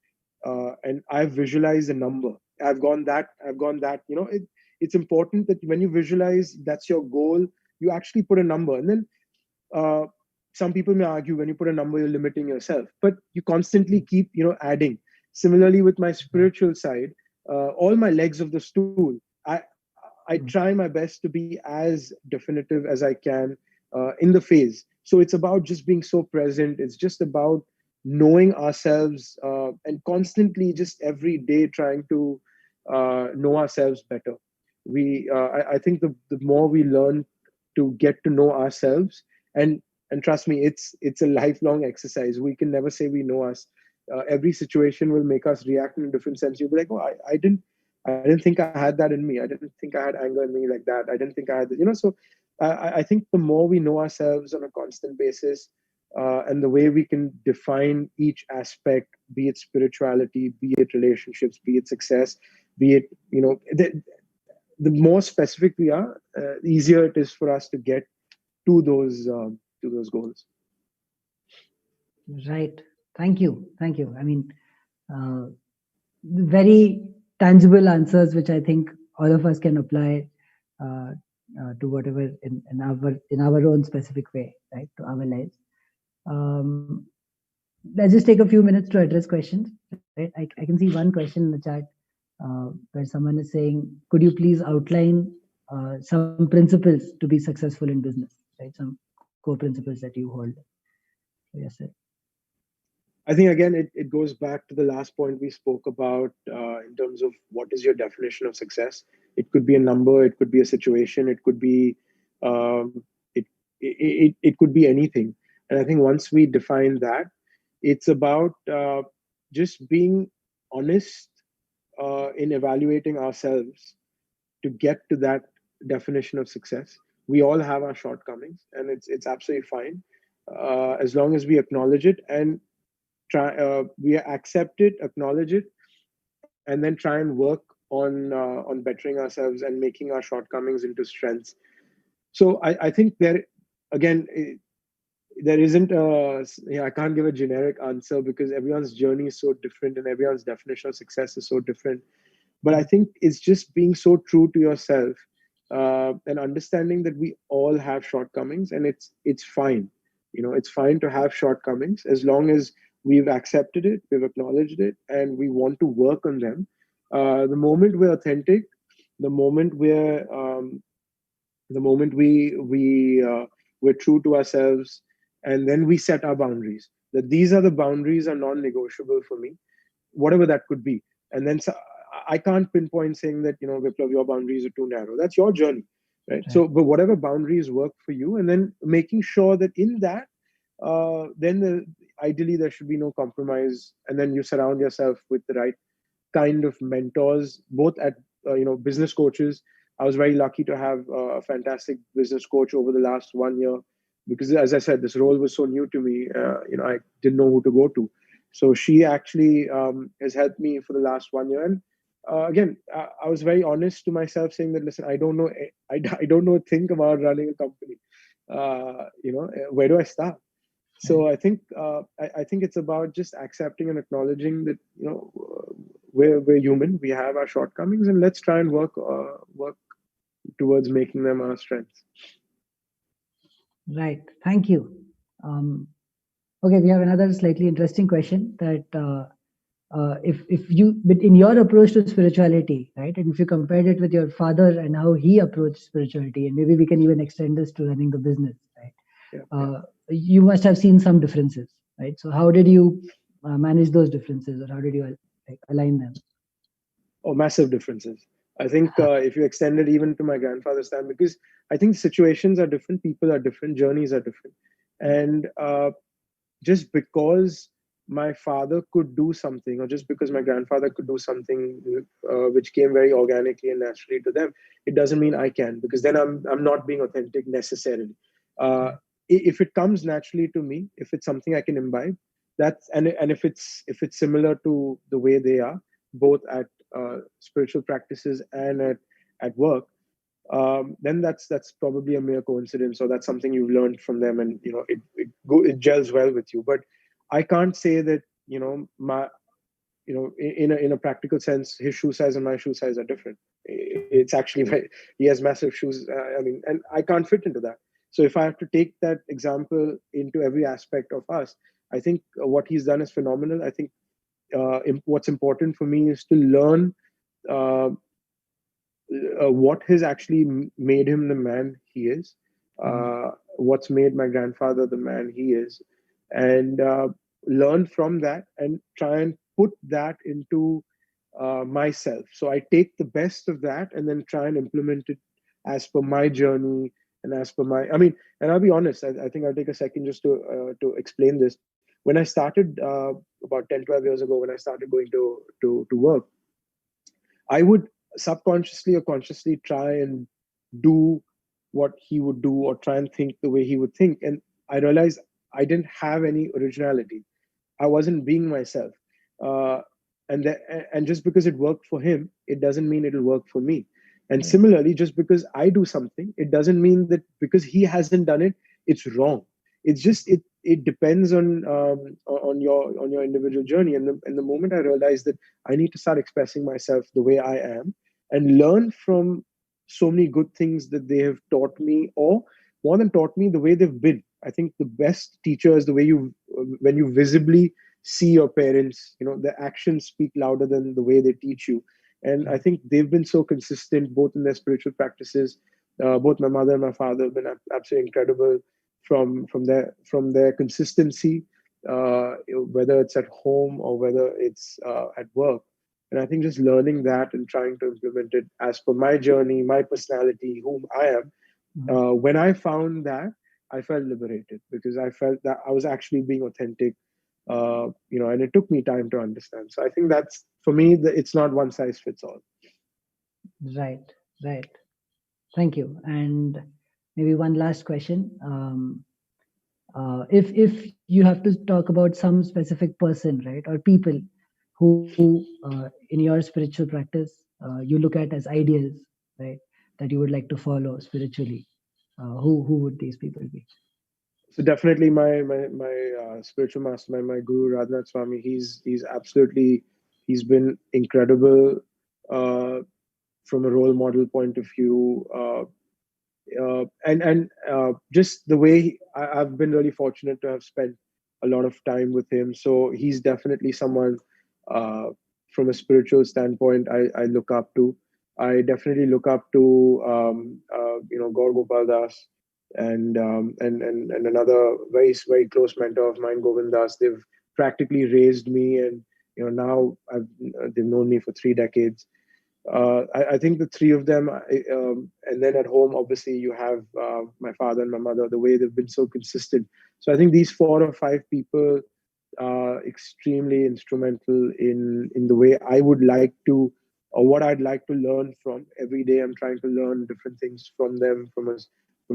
and I've visualized a number. I've gone that. It's important that when you visualize that's your goal, you actually put a number, and then uh, some people may argue when you put a number, you're limiting yourself, but you constantly keep adding. Similarly, with my spiritual side, all my legs of the stool, I try my best to be as definitive as I can in the phase. So it's about just being so present. It's just about knowing ourselves, and constantly, just every day, trying to know ourselves better. I think the more we learn to get to know ourselves, and trust me, it's a lifelong exercise. We can never say we know us. Every situation will make us react in a different sense. You'll be like, oh, I didn't think I had that in me. I didn't think I had anger in me like that. I didn't think I had that. So I think the more we know ourselves on a constant basis, and the way we can define each aspect, be it spirituality, be it relationships, be it success, be it the more specific we are, the easier it is for us to get to those goals. Right. Thank you. Thank you. I mean, very tangible answers, which I think all of us can apply to whatever in our own specific way, right, to our lives. Let's just take a few minutes to address questions. Right, I can see one question in the chat where someone is saying, "Could you please outline some principles to be successful in business?" Right, some core principles that you hold. So, yes, sir. I think again, it goes back to the last point we spoke about in terms of what is your definition of success. It could be a number, it could be a situation, it could be it, it could be anything. And I think once we define that, it's about just being honest in evaluating ourselves to get to that definition of success. We all have our shortcomings, and it's absolutely fine as long as we acknowledge it and we accept it, acknowledge it, and then try and work on bettering ourselves and making our shortcomings into strengths. So I think there again. There isn't I can't give a generic answer because everyone's journey is so different and everyone's definition of success is so different. But I think it's just being so true to yourself and understanding that we all have shortcomings, and it's fine. It's fine to have shortcomings as long as we've accepted it, we've acknowledged it, and we want to work on them. The moment we're authentic, the moment we're true to ourselves, and then we set our boundaries. That these are the boundaries are non-negotiable for me, whatever that could be. And then I can't pinpoint saying that Viplav, your boundaries are too narrow. That's your journey, right? So, but whatever boundaries work for you, and then making sure that in that, ideally there should be no compromise, and then you surround yourself with the right kind of mentors, both at business coaches. I was very lucky to have a fantastic business coach over the last 1 year because, as I said, this role was so new to me. I didn't know who to go to. So she actually has helped me for the last 1 year. And again, I was very honest to myself, saying that, listen, I don't know, I don't know a thing about running a company. Where do I start? So I think it's about just accepting and acknowledging that we're human, we have our shortcomings, and let's try and work towards making them our strengths. Right. Thank you. Okay, we have another slightly interesting question that if you, but in your approach to spirituality, right, and if you compared it with your father and how he approached spirituality, and maybe we can even extend this to running the business, right? You must have seen some differences, right? So how did you manage those differences, or how did you align them? Oh, massive differences. I think if you extend it even to my grandfather's time, because I think situations are different, people are different, journeys are different. And just because my father could do something, or just because my grandfather could do something which came very organically and naturally to them, it doesn't mean I can, because then I'm not being authentic necessarily. If it comes naturally to me, if it's something I can imbibe, that's and if it's similar to the way they are, both at spiritual practices and at work, then that's probably a mere coincidence, or that's something you've learned from them, and it gels well with you. But I can't say that my in a practical sense, his shoe size and my shoe size are different. It's actually he has massive shoes. And I can't fit into that. So if I have to take that example into every aspect of us, I think what he's done is phenomenal. I think what's important for me is to learn what has actually made him the man he is, what's made my grandfather the man he is, and learn from that and try and put that into myself. So I take the best of that and then try and implement it as per my journey and as per my. And I'll be honest. I think I'll take a second just to explain this. When I started about 10, 12 years ago, when I started going to work, I would subconsciously or consciously try and do what he would do, or try and think the way he would think. And I realized I didn't have any originality. I wasn't being myself. And just because it worked for him, it doesn't mean it'll work for me. And similarly, just because I do something, it doesn't mean that because he hasn't done it, it's wrong. It's just it depends on your individual journey. And the moment I realized that I need to start expressing myself the way I am and learn from so many good things that they have taught me, or more than taught me, the way they've been. I think the best teacher is the way you when you visibly see your parents. Their actions speak louder than the way they teach you. And I think they've been so consistent both in their spiritual practices. Both my mother and my father have been absolutely incredible from their consistency, whether it's at home or whether it's at work. And I think just learning that and trying to implement it as per my journey, my personality, whom I am. When I found that, I felt liberated because I felt that I was actually being authentic. And it took me time to understand. So I think that's for me. It's not one size fits all. Right, right. Thank you. And maybe one last question. If you have to talk about some specific person, right, or people who in your spiritual practice you look at as ideals, right, that you would like to follow spiritually, who would these people be? So definitely my spiritual master, my guru Radhanath Swami. He's been incredible uh, from a role model point of view. And just the way I've been really fortunate to have spent a lot of time with him. So he's definitely someone uh, from a spiritual standpoint I look up to. I definitely look up to Gaur Gopal Das and another very close mentor of mine, Govind Das. They've practically raised me, and now they've known me for 3 decades. I think the three of them, and then at home, obviously, you have my father and my mother, the way they've been so consistent. So I think these 4 or 5 people are extremely instrumental in the way I would like to, or what I'd like to learn from. Every day, I'm trying to learn different things from them from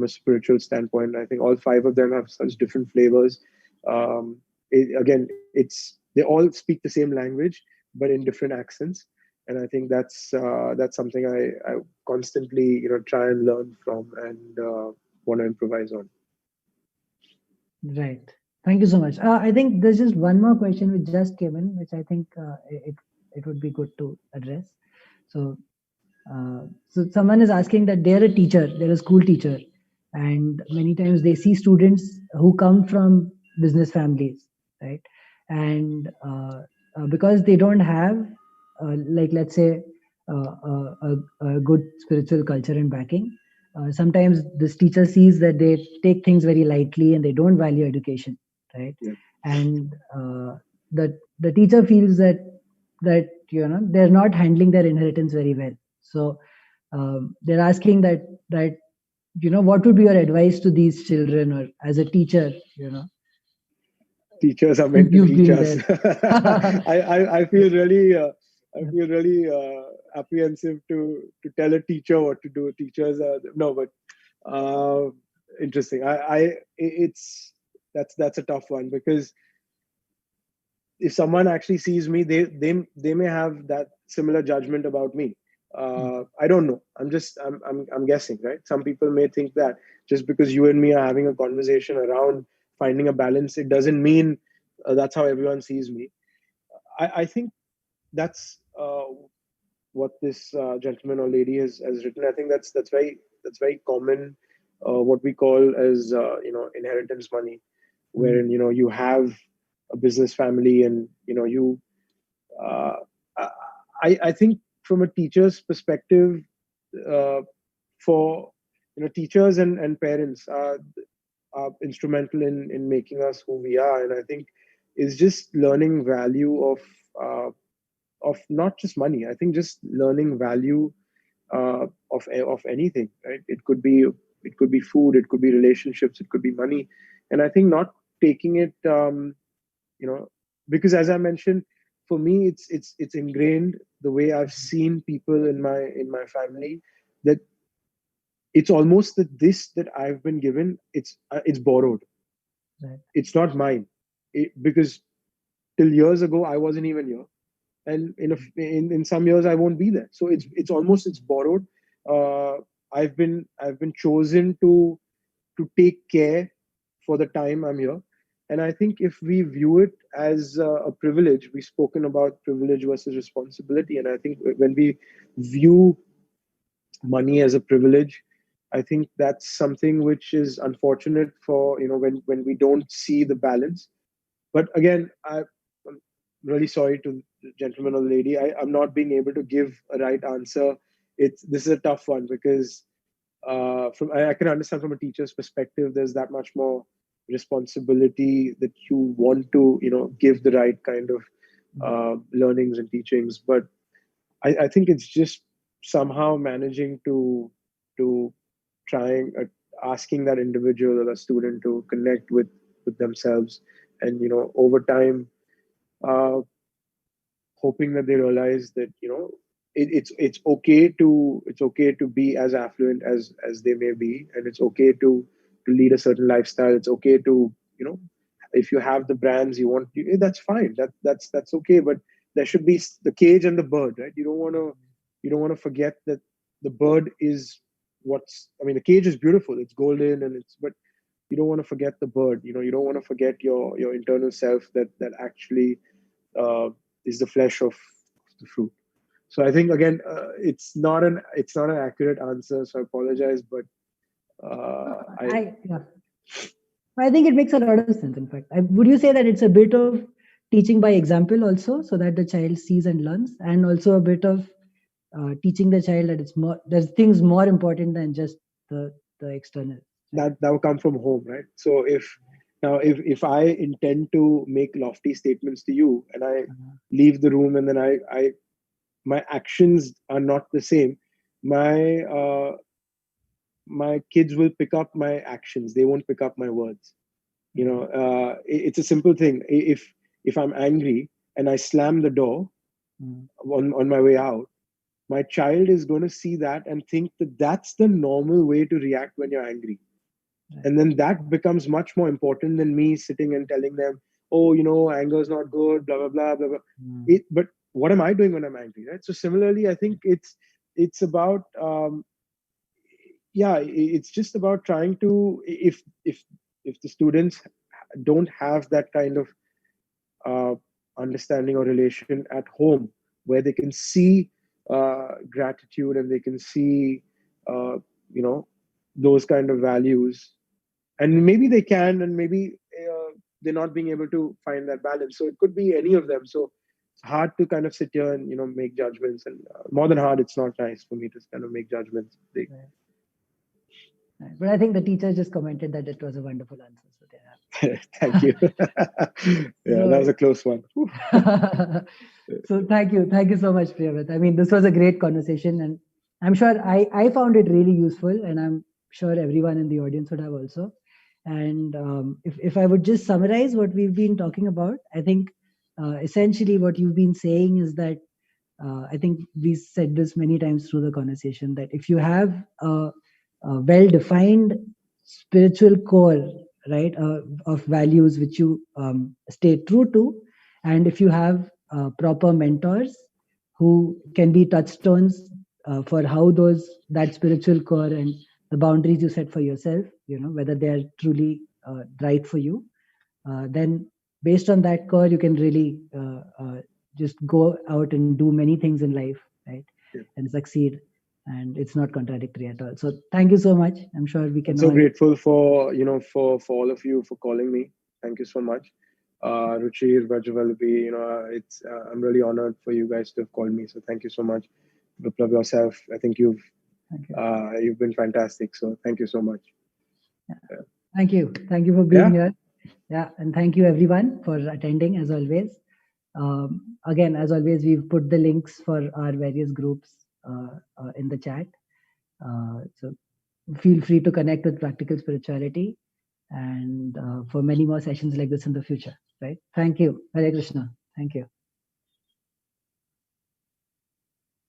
a spiritual standpoint. I think all 5 of them have such different flavors. Again, they all speak the same language, but in different accents. And I think that's something I constantly try and learn from and want to improvise on. Right. Thank you so much. I think there's just one more question which just came in, which I think it would be good to address. So, so someone is asking that they're a teacher, they're a school teacher, and many times they see students who come from business families, right? And because they don't have, like, let's say, a good spiritual culture and backing, sometimes this teacher sees that they take things very lightly and they don't value education, right? Yeah. And the teacher feels that they're not handling their inheritance very well. So they're asking that what would be your advice to these children, or as a teacher, Teachers are since meant to you've teach been us. there. I feel really apprehensive to tell a teacher what to do. Teachers are no, but uh, interesting. It's that's a tough one because if someone actually sees me, they may have that similar judgment about me. I don't know. I'm guessing, right? Some people may think that just because you and me are having a conversation around finding a balance, it doesn't mean that's how everyone sees me. I think that's what this gentleman or lady has written. I think that's very common. What we call as inheritance money, wherein you have a business family and you. Uh, I think from a teacher's perspective, uh, for teachers and parents are instrumental in making us who we are, and I think is just learning value of not just money. I think just learning value of anything, right? It could be food, it could be relationships, it could be money, and I think not taking it, you know, because as I mentioned, for me, it's ingrained the way I've seen people in my family that it's almost that this that I've been given, it's borrowed. Right. It's not mine, because till years ago I wasn't even here, and in some years I won't be there. So it's borrowed. I've been chosen to take care for the time I'm here. And I think if we view it as a privilege, we've spoken about privilege versus responsibility. And I think when we view money as a privilege, I think that's something which is unfortunate for, when we don't see the balance. But again, I'm really sorry to the gentleman or the lady. I'm not being able to give a right answer. This is a tough one because I can understand from a teacher's perspective, there's that much more responsibility that you want to, give the right kind of learnings and teachings. But I think it's just somehow managing to trying asking that individual or the student to connect with themselves, and over time, uh, hoping that they realize that it's okay to be as affluent as they may be, and it's okay to lead a certain lifestyle. It's okay to, if you have the brands you want, that's fine. That's okay. But there should be the cage and the bird, right? You don't want to forget that the bird is the cage is beautiful, it's golden, but you don't want to forget the bird. You don't want to forget your internal self that actually uh, is the flesh of the fruit. So I think again, it's not an accurate answer. So I apologize, but I Yeah. I think it makes a lot of sense. In fact, would you say that it's a bit of teaching by example also, so that the child sees and learns, and also a bit of teaching the child that there's things more important than just the external. that will come from home, right? So if I intend to make lofty statements to you and I leave the room, and then I my actions are not the same, my my kids will pick up my actions. They won't pick up my words. It's a simple thing. If I'm angry and I slam the door on my way out, my child is going to see that and think that that's the normal way to react when you're angry. And then that becomes much more important than me sitting and telling them, oh, anger is not good, blah blah blah blah blah. But what am I doing when I'm angry, right? So similarly, I think it's about it's just about trying to, if the students don't have that kind of uh, understanding or relation at home, where they can see gratitude, and they can see uh, you know those kind of values, and maybe they can, and maybe they're not being able to find that balance. So it could be any of them. So it's hard to kind of sit here and make judgments, and more than hard, it's not nice for me to kind of make judgments. But I think the teacher just commented that it was a wonderful answer. So Thank you. Yeah, that was a close one. So thank you so much, Priyabrat. I mean, this was a great conversation, and I'm sure I found it really useful, and I'm sure everyone in the audience would have also. And if I would just summarize what we've been talking about, I think essentially what you've been saying is that I think we said this many times through the conversation, that if you have a well-defined spiritual core, right, of values which you stay true to, and if you have proper mentors who can be touchstones for how that spiritual core and the boundaries you set for yourself, whether they are truly right for you, then based on that core, you can really just go out and do many things in life, right? Yeah. And succeed. And it's not contradictory at all. So thank you so much. I'm sure we can. I'm so grateful for for all of you for calling me. Thank you so much. Ruchir, Rajavalabi, it's I'm really honored for you guys to have called me. So thank you so much. Viplav, yourself, I think you've been fantastic. So thank you so much. Yeah. Thank you for being here. Yeah, and thank you everyone for attending as always. Again, as always, we've put the links for our various groups in the chat. So feel free to connect with Practical Spirituality, and for many more sessions like this in the future. Right? Thank you. Hare Krishna. Thank you.